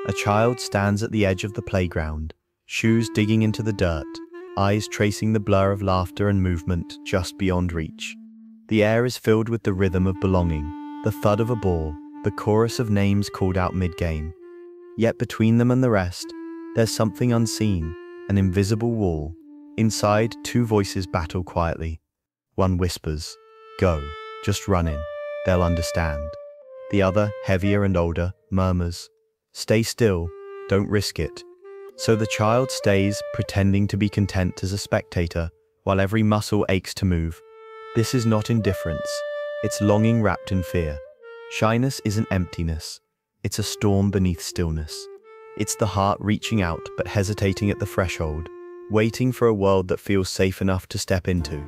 A child stands at the edge of the playground, shoes digging into the dirt, eyes tracing the blur of laughter and movement just beyond reach. The air is filled with the rhythm of belonging, the thud of a ball, the chorus of names called out mid-game. Yet between them and the rest, there's something unseen, an invisible wall. Inside, two voices battle quietly. One whispers, "Go, just run in, they'll understand." The other, heavier and older, murmurs, "Stay still, don't risk it." So the child stays, pretending to be content as a spectator, while every muscle aches to move. This is not indifference, it's longing wrapped in fear. Shyness isn't emptiness, it's a storm beneath stillness. It's the heart reaching out but hesitating at the threshold, waiting for a world that feels safe enough to step into.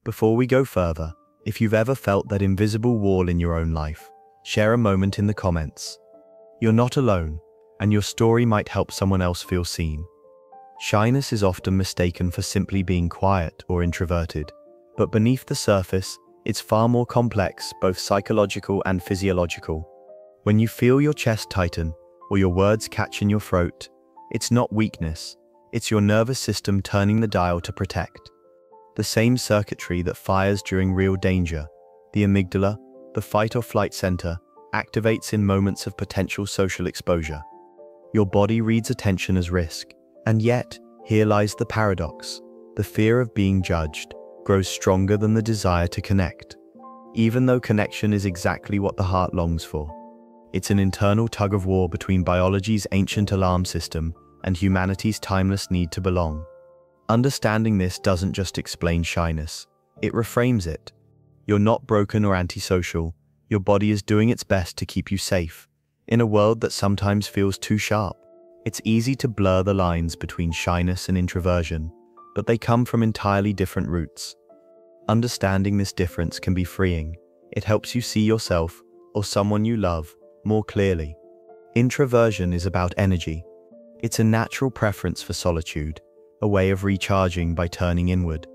Before we go further, if you've ever felt that invisible wall in your own life, share a moment in the comments. You're not alone, and your story might help someone else feel seen. Shyness is often mistaken for simply being quiet or introverted, but beneath the surface, it's far more complex, both psychological and physiological. When you feel your chest tighten, or your words catch in your throat, it's not weakness, it's your nervous system turning the dial to protect. The same circuitry that fires during real danger, the amygdala, the fight or flight center, activates in moments of potential social exposure. Your body reads attention as risk, and yet, here lies the paradox. The fear of being judged grows stronger than the desire to connect. Even though connection is exactly what the heart longs for. It's an internal tug-of-war between biology's ancient alarm system and humanity's timeless need to belong. Understanding this doesn't just explain shyness, it reframes it. You're not broken or antisocial, your body is doing its best to keep you safe. In a world that sometimes feels too sharp, it's easy to blur the lines between shyness and introversion, but they come from entirely different roots. Understanding this difference can be freeing. It helps you see yourself, or someone you love, more clearly. Introversion is about energy. It's a natural preference for solitude, a way of recharging by turning inward.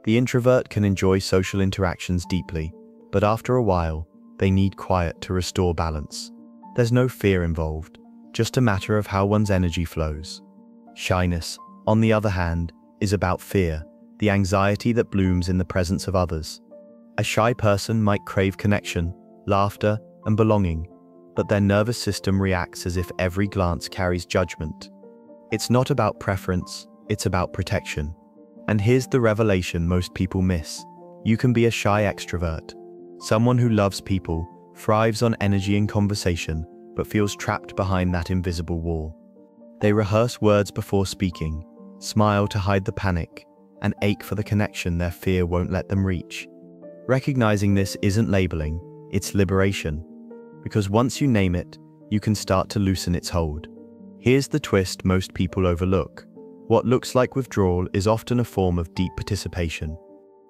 The introvert can enjoy social interactions deeply, but after a while, they need quiet to restore balance. There's no fear involved, just a matter of how one's energy flows. Shyness, on the other hand, is about fear, the anxiety that blooms in the presence of others. A shy person might crave connection, laughter, and belonging, but their nervous system reacts as if every glance carries judgment. It's not about preference, it's about protection. And here's the revelation most people miss. You can be a shy extrovert, someone who loves people, thrives on energy and conversation, but feels trapped behind that invisible wall. They rehearse words before speaking, smile to hide the panic, and ache for the connection their fear won't let them reach. Recognizing this isn't labeling, it's liberation. Because once you name it, you can start to loosen its hold. Here's the twist most people overlook. What looks like withdrawal is often a form of deep participation.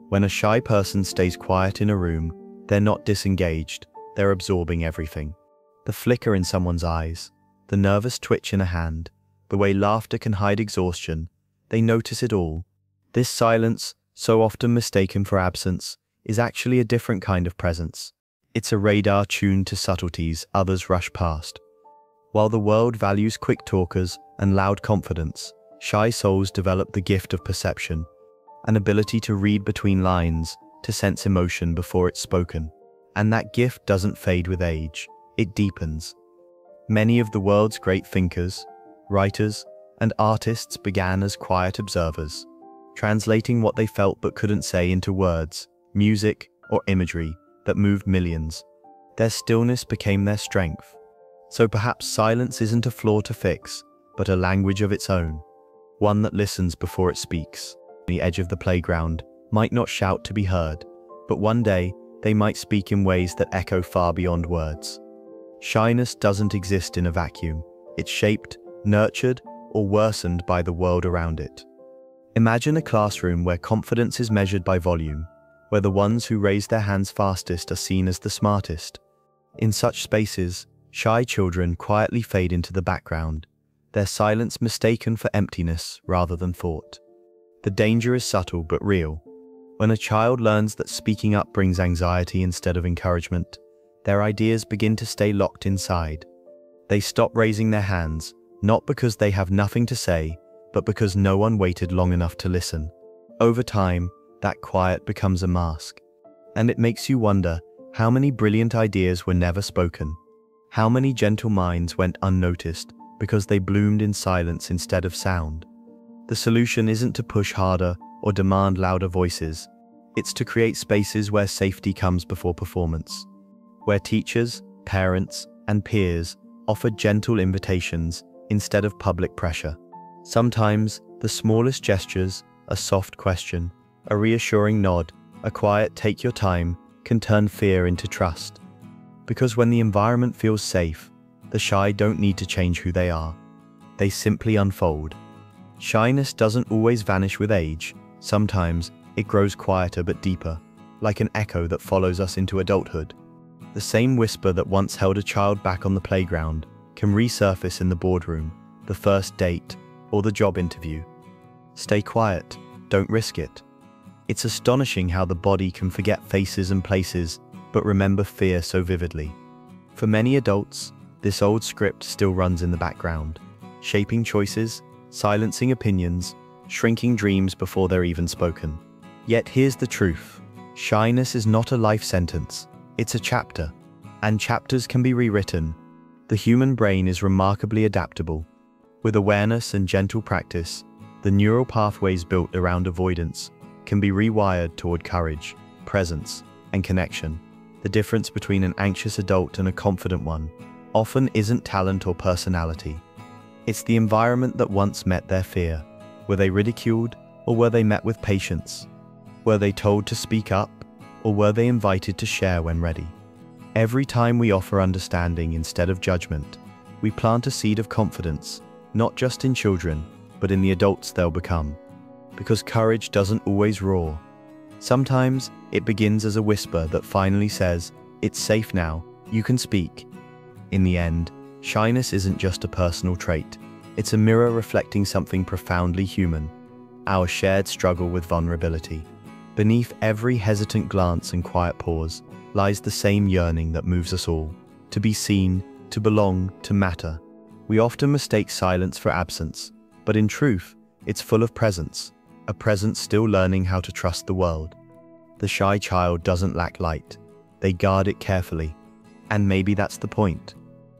When a shy person stays quiet in a room, they're not disengaged, they're absorbing everything. The flicker in someone's eyes, the nervous twitch in a hand, the way laughter can hide exhaustion, they notice it all. This silence, so often mistaken for absence, is actually a different kind of presence. It's a radar tuned to subtleties others rush past. While the world values quick talkers and loud confidence, shy souls develop the gift of perception, an ability to read between lines, to sense emotion before it's spoken. And that gift doesn't fade with age, it deepens. Many of the world's great thinkers, writers, and artists began as quiet observers, translating what they felt but couldn't say into words, music, or imagery that moved millions. Their stillness became their strength. So perhaps silence isn't a flaw to fix, but a language of its own, one that listens before it speaks. The edge of the playground might not shout to be heard, but one day they might speak in ways that echo far beyond words. Shyness doesn't exist in a vacuum. It's shaped, nurtured, or worsened by the world around it. Imagine a classroom where confidence is measured by volume, where the ones who raise their hands fastest are seen as the smartest. In such spaces, shy children quietly fade into the background, their silence mistaken for emptiness rather than thought. The danger is subtle but real. When a child learns that speaking up brings anxiety instead of encouragement, their ideas begin to stay locked inside. They stop raising their hands, not because they have nothing to say, but because no one waited long enough to listen. Over time, that quiet becomes a mask. And it makes you wonder how many brilliant ideas were never spoken. How many gentle minds went unnoticed because they bloomed in silence instead of sound. The solution isn't to push harder or demand louder voices. It's to create spaces where safety comes before performance. Where teachers, parents, and peers offer gentle invitations instead of public pressure. Sometimes, the smallest gestures, a soft question, a reassuring nod, a quiet "take your time," can turn fear into trust. Because when the environment feels safe, the shy don't need to change who they are. They simply unfold. Shyness doesn't always vanish with age. Sometimes, it grows quieter but deeper, like an echo that follows us into adulthood. The same whisper that once held a child back on the playground can resurface in the boardroom, the first date, or the job interview. Stay quiet, don't risk it. It's astonishing how the body can forget faces and places, but remember fear so vividly. For many adults, this old script still runs in the background, shaping choices, silencing opinions, shrinking dreams before they're even spoken. Yet here's the truth. Shyness is not a life sentence, it's a chapter. And chapters can be rewritten. The human brain is remarkably adaptable. With awareness and gentle practice, the neural pathways built around avoidance can be rewired toward courage, presence, and connection. The difference between an anxious adult and a confident one often isn't talent or personality. It's the environment that once met their fear. Were they ridiculed, or were they met with patience? Were they told to speak up, or were they invited to share when ready? Every time we offer understanding instead of judgment, we plant a seed of confidence, not just in children, but in the adults they'll become. Because courage doesn't always roar. Sometimes, it begins as a whisper that finally says, "It's safe now, you can speak." In the end, shyness isn't just a personal trait. It's a mirror reflecting something profoundly human, our shared struggle with vulnerability. Beneath every hesitant glance and quiet pause lies the same yearning that moves us all, to be seen, to belong, to matter. We often mistake silence for absence, but in truth, it's full of presence, a presence still learning how to trust the world. The shy child doesn't lack light. They guard it carefully. And maybe that's the point.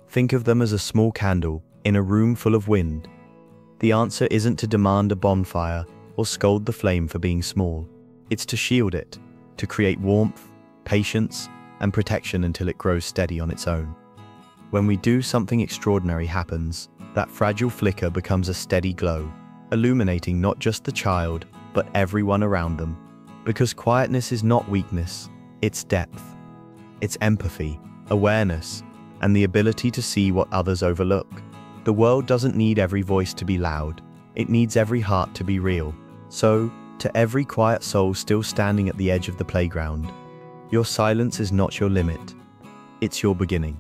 Think of them as a small candle in a room full of wind. The answer isn't to demand a bonfire or scold the flame for being small. It's to shield it, to create warmth, patience, and protection until it grows steady on its own. When we do, something extraordinary happens. That fragile flicker becomes a steady glow, illuminating not just the child, but everyone around them. Because quietness is not weakness, it's depth. It's empathy, awareness, and the ability to see what others overlook. The world doesn't need every voice to be loud. It needs every heart to be real. So, to every quiet soul still standing at the edge of the playground, your silence is not your limit. It's your beginning.